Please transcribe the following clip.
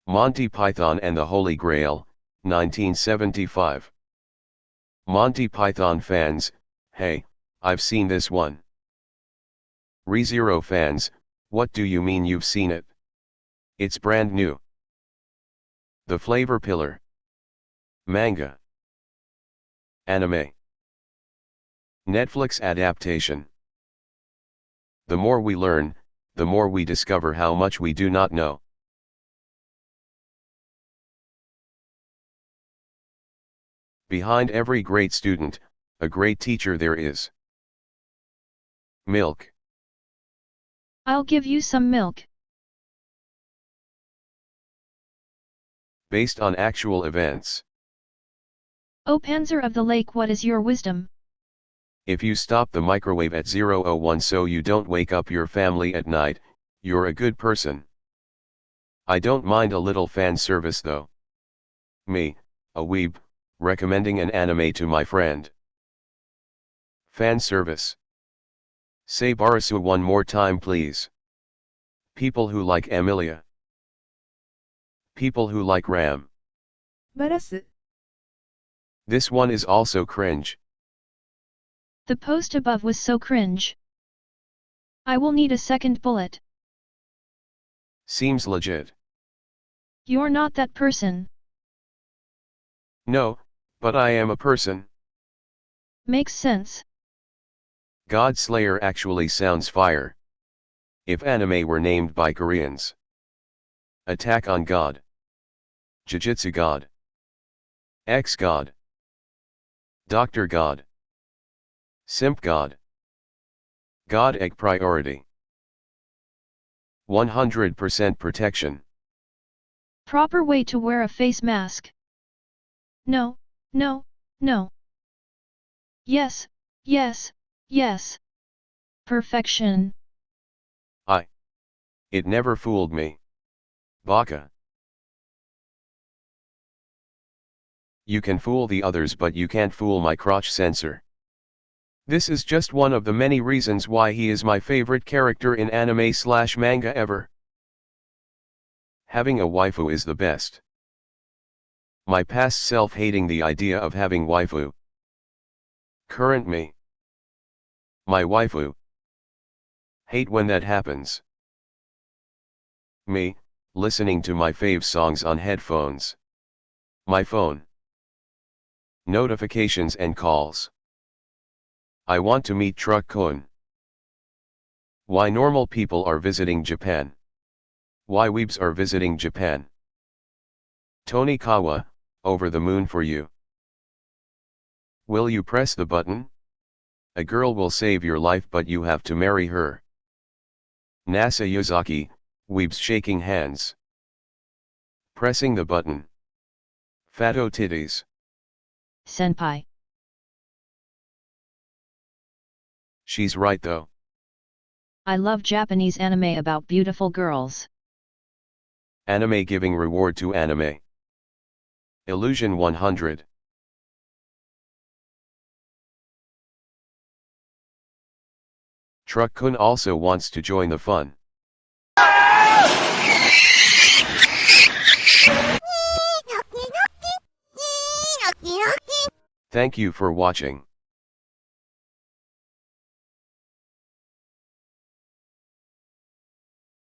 Monty Python and the Holy Grail, 1975. Monty Python fans, hey, I've seen this one. ReZero fans, what do you mean you've seen it? It's brand new. The Flavor Pillar. Manga. Anime. Netflix adaptation. The more we learn, the more we discover how much we do not know. Behind every great student, a great teacher there is. Milk. I'll give you some milk. Based on actual events. O Panzer of the Lake, what is your wisdom? If you stop the microwave at 0:01 so you don't wake up your family at night, you're a good person. I don't mind a little fan service though. Me, a weeb, recommending an anime to my friend. Fan service. Say Barasu one more time please. People who like Emilia. People who like Ram. Barasu. This one is also cringe. The post above was so cringe. I will need a second bullet. Seems legit. You're not that person. No, but I am a person. Makes sense. God Slayer actually sounds fire. If anime were named by Koreans. Attack on God. Jujutsu God. X God. Dr. God. Simp God. God Egg Priority. 100% protection. Proper way to wear a face mask. No, no, no. Yes, yes, yes. Perfection. It never fooled me. Baka. You can fool the others but you can't fool my crotch sensor. This is just one of the many reasons why he is my favorite character in anime/manga ever. Having a waifu is the best. My past self hating the idea of having waifu. Current me. My waifu. Hate when that happens. Me, listening to my fave songs on headphones. My phone. Notifications and calls. I want to meet Truck-kun. Why normal people are visiting Japan. Why weebs are visiting Japan. Tonikawa, over the moon for you. Will you press the button? A girl will save your life but you have to marry her. NASA Yozaki, weebs shaking hands. Pressing the button. Fatto titties. Senpai. She's right though. I love Japanese anime about beautiful girls. Anime giving reward to anime. Illusion 100. Truck-kun also wants to join the fun. Thank you for watching.